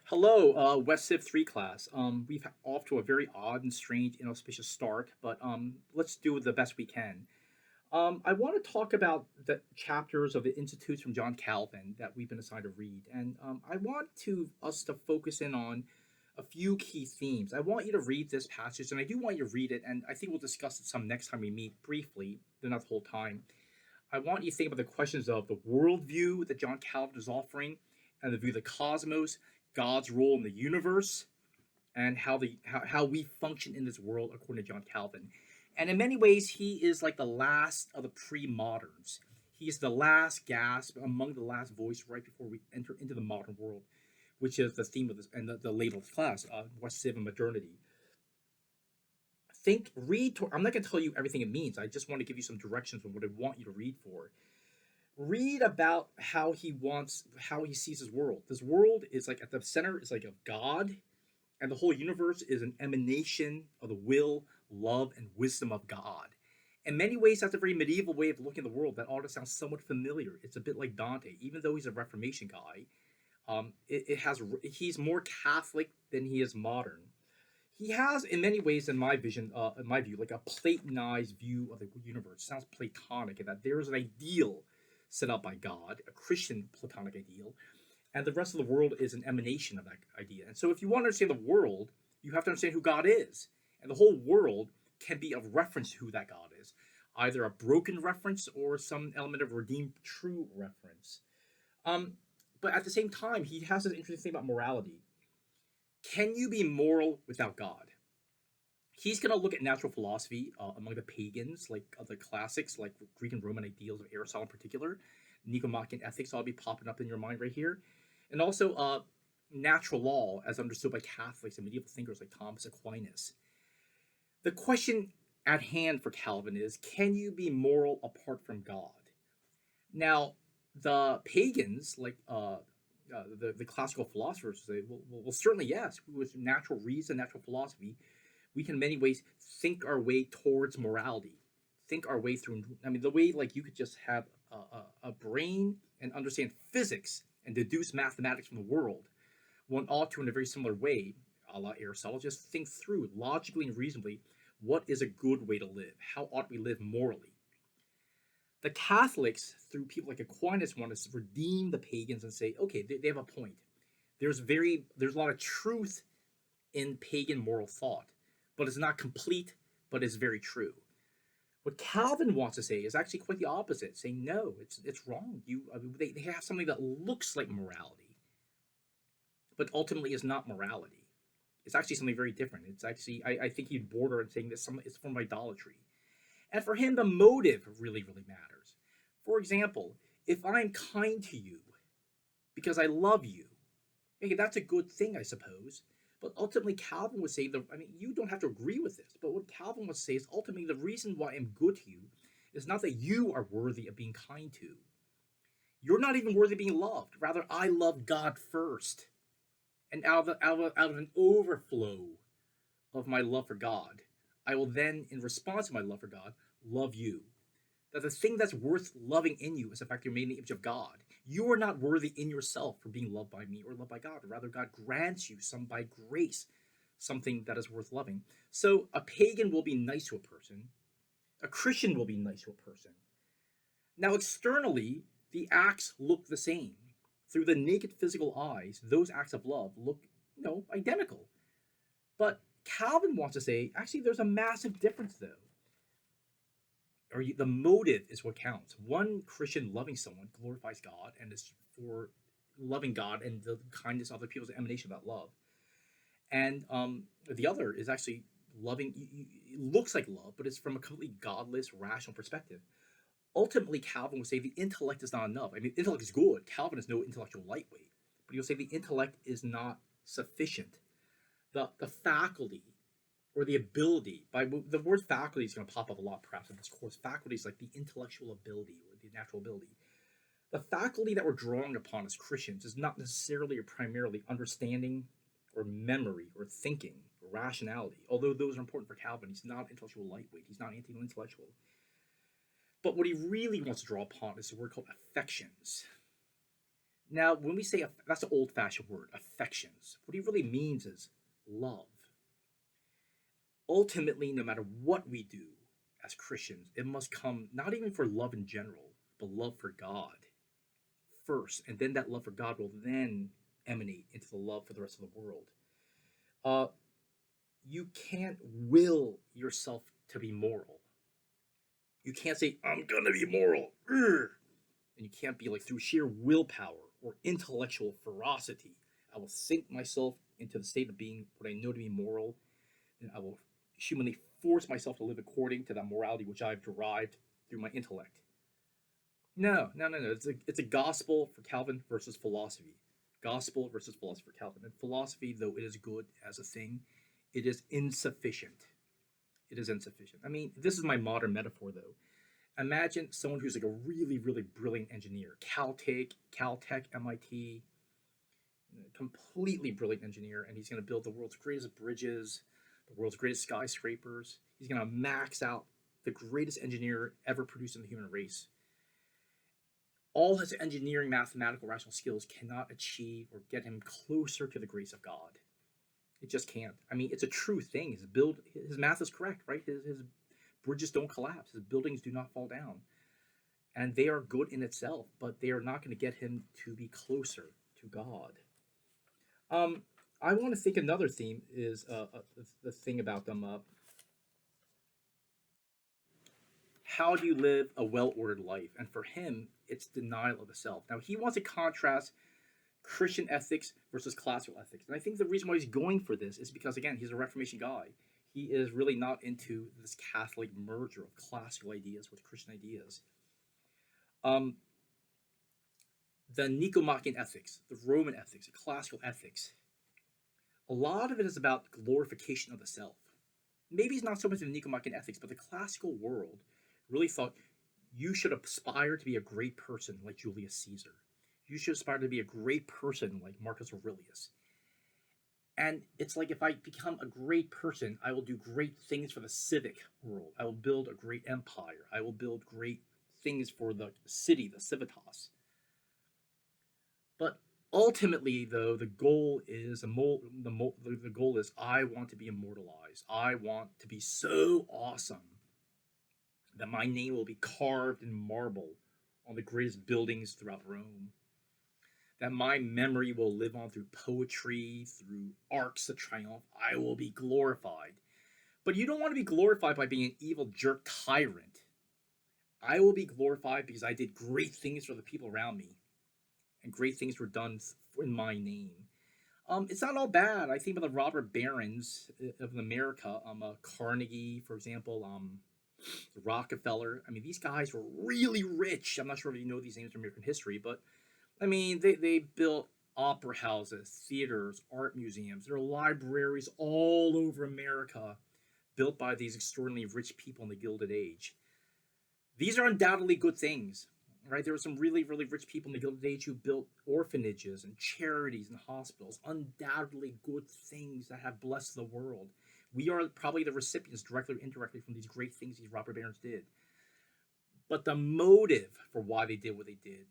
Hello, W.Civ 3 class. We've off to a very odd and strange, inauspicious start, but let's do the best we can. I want to talk about the chapters of the Institutes from John Calvin that we've been assigned to read, and I want us to focus in on a few key themes. I want you to read this passage, and I do want you to read it, and I think we'll discuss it some next time we meet briefly, but not the whole time. I want you to think about the questions of the worldview that John Calvin is offering, and the view of the cosmos, God's role in the universe, and how we function in this world according to John Calvin. And in many ways, he is like the last of the pre-moderns. He is the last gasp among the last voice right before we enter into the modern world, which is the theme of this and the label of the class, W.Civ and modernity. I'm not going to tell you everything it means. I just want to give you some directions on what I want you to read for. Read about how he sees his world. This world is like at the center is like of God, and the whole universe is an emanation of the will, love, and wisdom of God. In many ways, that's a very medieval way of looking at the world that ought to sound somewhat familiar. It's a bit like Dante, even though he's a Reformation guy. He's more Catholic than he is modern. He has, in many ways, in my view, like a Platonized view of the universe. It sounds Platonic in that there's an ideal set up by God, a Christian Platonic ideal, and the rest of the world is an emanation of that idea. And so, if you want to understand the world, you have to understand who God is, and the whole world can be of reference to who that God is, either a broken reference or some element of redeemed true reference. Um, but at the same time, he has this interesting thing about morality. Can you be moral without God? He's going to look at natural philosophy among the pagans, like the classics, like Greek and Roman ideals of Aristotle in particular. Nicomachean ethics ought to be popping up in your mind right here. And also natural law, as understood by Catholics and medieval thinkers like Thomas Aquinas. The question at hand for Calvin is, can you be moral apart from God? Now, the pagans, like the classical philosophers, say, well, certainly yes. With natural reason, natural philosophy, we can in many ways think our way towards morality, think our way through. I mean, the way like you could just have a brain and understand physics and deduce mathematics from the world, one ought to, in a very similar way, a la Aristotle, just think through logically and reasonably what is a good way to live. How ought we live morally? The Catholics, through people like Aquinas, want to redeem the pagans and say, okay, they have a point. There's a lot of truth in pagan moral thought, but it's not complete, but it's very true. What Calvin wants to say is actually quite the opposite, saying no, it's wrong. They have something that looks like morality, but ultimately is not morality. It's actually something very different. It's actually I think he'd border on saying that it's from idolatry. And for him, the motive really, really matters. For example, if I'm kind to you because I love you, okay, that's a good thing, I suppose. But ultimately, Calvin would say, you don't have to agree with this, but what Calvin would say is ultimately the reason why I'm good to you is not that you are worthy of being kind to. You're not even worthy of being loved. Rather, I love God first. And out of an overflow of my love for God, I will then, in response to my love for God, love you. That the thing that's worth loving in you is the fact you're made in the image of God. You are not worthy in yourself for being loved by me or loved by God. Rather, God grants you some by grace, something that is worth loving. So a pagan will be nice to a person. A Christian will be nice to a person. Now, externally, the acts look the same. Through the naked physical eyes, those acts of love look, identical. But Calvin wants to say, actually, there's a massive difference, though. The motive is what counts. One Christian loving someone glorifies God and is for loving God and the kindness of other people's emanation of that love. And the other is actually loving. It looks like love, but it's from a completely godless, rational perspective. Ultimately, Calvin would say the intellect is not enough. I mean, intellect is good. Calvin is no intellectual lightweight, but he'll say the intellect is not sufficient. The faculty or the ability, by the word faculty is going to pop up a lot perhaps in this course. Faculty is like the intellectual ability or the natural ability. The faculty that we're drawing upon as Christians is not necessarily or primarily understanding or memory or thinking or rationality, although those are important for Calvin. He's not intellectual lightweight. He's not anti-intellectual. But what he really wants to draw upon is a word called affections. Now, when we say that's an old-fashioned word, affections, what he really means is love. Ultimately, no matter what we do as Christians, it must come not even for love in general, but love for God first, and then that love for God will then emanate into the love for the rest of the world. Uh, you can't will yourself to be moral. You can't say I'm gonna be moral, and you can't be like through sheer willpower or intellectual ferocity. I will sink myself into the state of being what I know to be moral, and I will humanly force myself to live according to that morality which I've derived through my intellect. No, no, no, no. It's a gospel for Calvin versus philosophy. Gospel versus philosophy for Calvin. And philosophy, though it is good as a thing, it is insufficient. It is insufficient. I mean, this is my modern metaphor, though. Imagine someone who's like a really, really brilliant engineer, Caltech, MIT, completely brilliant engineer, and he's going to build the world's greatest bridges, the world's greatest skyscrapers. He's going to max out the greatest engineer ever produced in the human race. All his engineering, mathematical, rational skills cannot achieve or get him closer to the grace of God. It just can't. I mean, it's a true thing. His math is correct, right? His bridges don't collapse. His buildings do not fall down, and they are good in itself. But they are not going to get him to be closer to God. Um, I want to think another theme is the thing about them. How do you live a well-ordered life? And for him, it's denial of the self. Now he wants to contrast Christian ethics versus classical ethics. And I think the reason why he's going for this is because, again, he's a Reformation guy. He is really not into this Catholic merger of classical ideas with Christian ideas. Um, the Nicomachean ethics, the Roman ethics, the classical ethics, a lot of it is about glorification of the self. Maybe it's not so much in the Nicomachean ethics, but the classical world really thought you should aspire to be a great person like Julius Caesar. You should aspire to be a great person like Marcus Aurelius. And it's like if I become a great person, I will do great things for the civic world. I will build a great empire. I will build great things for the city, the civitas. But ultimately, though, the goal is I want to be immortalized. I want to be so awesome that my name will be carved in marble on the greatest buildings throughout Rome. That my memory will live on through poetry, through arcs of triumph. I will be glorified. But you don't want to be glorified by being an evil jerk tyrant. I will be glorified because I did great things for the people around me, and great things were done in my name. It's not all bad. I think about the robber barons of America, Carnegie, for example, Rockefeller. I mean, these guys were really rich. I'm not sure if you know these names from American history, but I mean, they built opera houses, theaters, art museums. There are libraries all over America built by these extraordinarily rich people in the Gilded Age. These are undoubtedly good things, right? There were some really, really rich people in the Gilded Age who built orphanages and charities and hospitals. Undoubtedly good things that have blessed the world. We are probably the recipients, directly or indirectly, from these great things these robber barons did. But the motive for why they did what they did,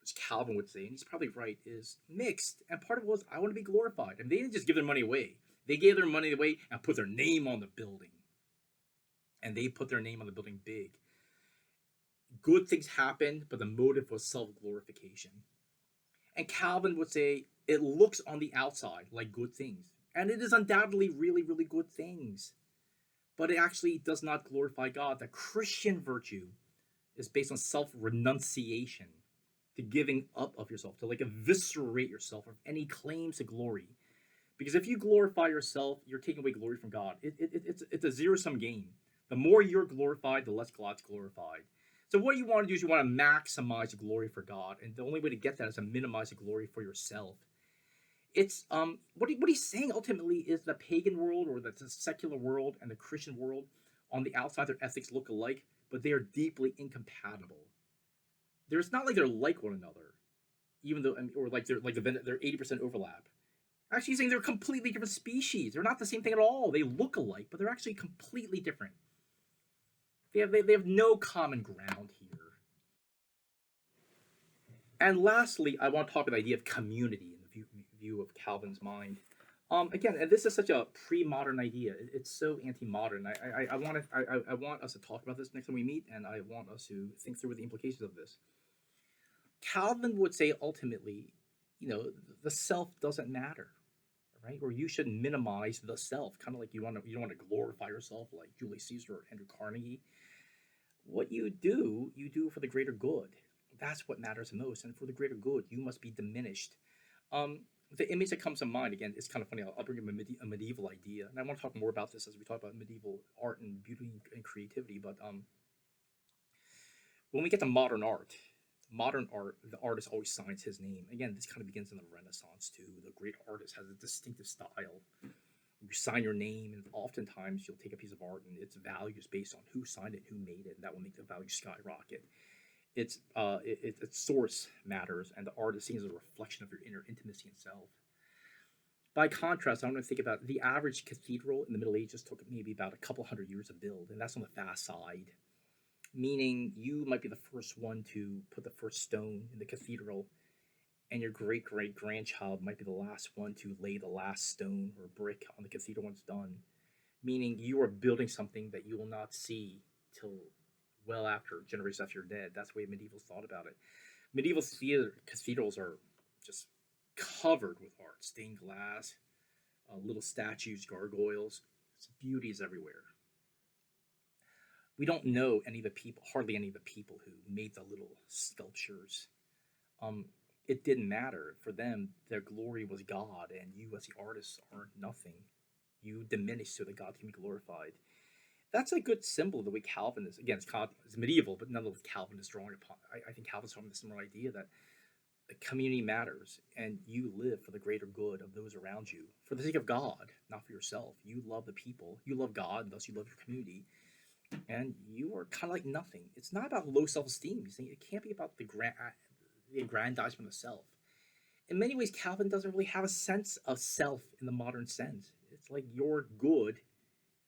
as Calvin would say, and he's probably right, is mixed. And part of it was, I want to be glorified. And they didn't just give their money away. They gave their money away and put their name on the building. And they put their name on the building big. Good things happened, but the motive was self-glorification. And Calvin would say, it looks on the outside like good things. And it is undoubtedly really, really good things. But it actually does not glorify God. The Christian virtue is based on self-renunciation, to giving up of yourself, to like eviscerate yourself of any claims to glory. Because if you glorify yourself, you're taking away glory from God. It's a zero-sum game. The more you're glorified, the less God's glorified. So what you want to do is you want to maximize the glory for God, and the only way to get that is to minimize the glory for yourself. It's what he's saying ultimately is the pagan world or the secular world and the Christian world, on the outside their ethics look alike, but they are deeply incompatible. There's not like they're like one another, even though, or like they're 80% overlap. Actually, he's saying they're completely different species. They're not the same thing at all. They look alike, but they're actually completely different. They have no common ground here. And lastly, I want to talk about the idea of community in the view of Calvin's mind. Again, and this is such a pre-modern idea. It's so anti-modern. I want us to talk about this next time we meet, and I want us to think through the implications of this. Calvin would say ultimately, you know, the self doesn't matter, right? Or you should minimize the self, kind of like you don't want to glorify yourself like Julius Caesar or Andrew Carnegie. What you do for the greater good. That's what matters most. And for the greater good, you must be diminished. Um, the image that comes to mind again is kind of funny. I'll bring up a medieval idea, and I want to talk more about this as we talk about medieval art and beauty and creativity. But when we get to modern art, the artist always signs his name. Again, this kind of begins in the Renaissance too. The great artist has a distinctive style. You sign your name, and oftentimes you'll take a piece of art and its value is based on who signed it, who made it, and that will make the value skyrocket. Its source matters, and the art is seen as a reflection of your inner intimacy and self. By contrast, I want to think about the average cathedral in the Middle Ages took maybe about a couple hundred years to build, and that's on the fast side. Meaning, you might be the first one to put the first stone in the cathedral, and your great great grandchild might be the last one to lay the last stone or brick on the cathedral when it's done. Meaning, you are building something that you will not see till well after generations after you're dead. That's the way medieval thought about it. Medieval cathedrals are just covered with art, stained glass, little statues, gargoyles. It's beauty is everywhere. We don't know any of the people, hardly any of the people who made the little sculptures. Um, it didn't matter for them. Their glory was God, and you as the artist are nothing. You diminish so that God can be glorified. That's a good symbol of the way Calvin is. Again, it's medieval, but nonetheless, Calvin is drawing upon. I think Calvin's drawing the similar idea that the community matters, and you live for the greater good of those around you, for the sake of God, not for yourself. You love the people, you love God, and thus you love your community, and you are kind of like nothing. It's not about low self-esteem. It can't be about the aggrandizement of self. In many ways, Calvin doesn't really have a sense of self in the modern sense. It's like your good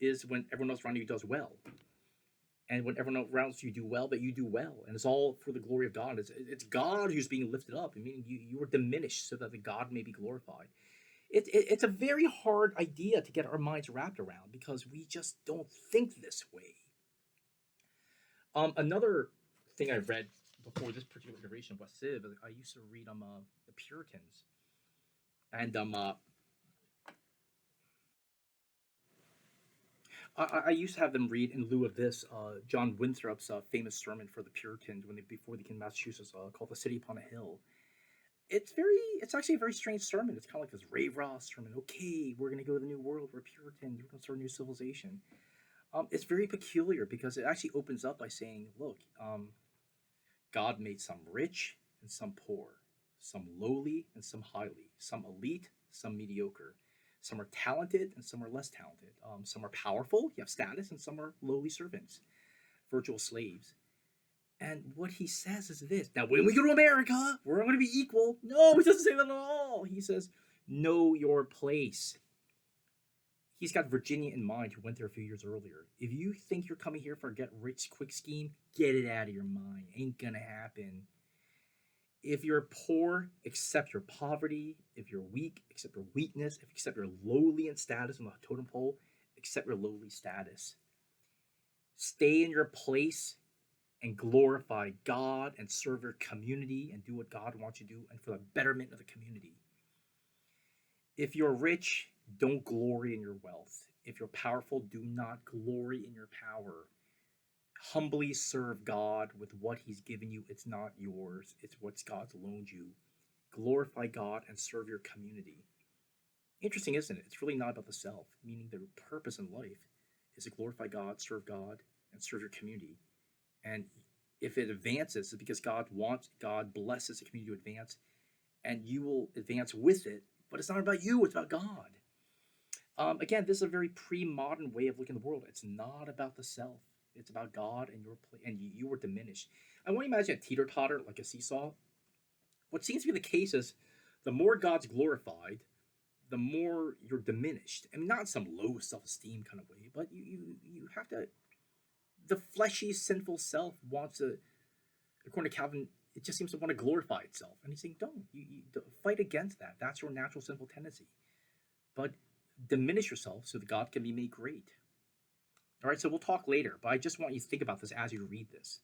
is when everyone else around you does well. And when everyone around you do well, that you do well. And it's all for the glory of God. It's God who's being lifted up, meaning you are diminished so that the God may be glorified. It's a very hard idea to get our minds wrapped around because we just don't think this way. Another thing I read before this particular iteration of W.Civ, I used to read the Puritans, and I used to have them read in lieu of this John Winthrop's famous sermon for the Puritans when they before they came to Massachusetts, called "The City Upon a Hill." It's actually a very strange sermon. It's kind of like this Ray Ross sermon. Okay, we're going to go to the New World. We're Puritans. We're going to start a new civilization. It's very peculiar because it actually opens up by saying, look, God made some rich and some poor, some lowly and some highly, some elite, some mediocre. Some are talented and some are less talented. Some are powerful, you have status, and some are lowly servants, virtual slaves. And what he says is this. Now, when we go to America, we're going to be equal. No, he doesn't say that at all. He says, know your place. He's got Virginia in mind, who went there a few years earlier. If you think you're coming here for a get rich quick scheme, get it out of your mind. Ain't gonna happen. If you're poor, accept your poverty. If you're weak, accept your weakness. If you accept your lowly in status on the totem pole, accept your lowly status. Stay in your place and glorify God and serve your community and do what God wants you to do and for the betterment of the community. If you're rich, don't glory in your wealth. If you're powerful, do not glory in your power. Humbly serve God with what He's given you. It's not yours, it's what God's loaned you. Glorify God and serve your community. Interesting, isn't it? It's really not about the self, meaning the purpose in life is to glorify God, and serve your community. And if it advances, it's because God blesses the community to advance, and you will advance with it. But it's not about you, it's about God. Again, this is a very pre-modern way of looking at the world. It's not about the self. It's about God and your play, and you were diminished. I want to imagine a teeter-totter, like a seesaw. What seems to be the case is the more God's glorified, the more you're diminished. I mean, not in some low self-esteem kind of way, but you have to. The fleshy, sinful self wants to, according to Calvin, it just seems to want to glorify itself. And he's saying, don't. Don't fight against that. That's your natural sinful tendency. But diminish yourself so that God can be made great. All right, so we'll talk later, but I just want you to think about this as you read this.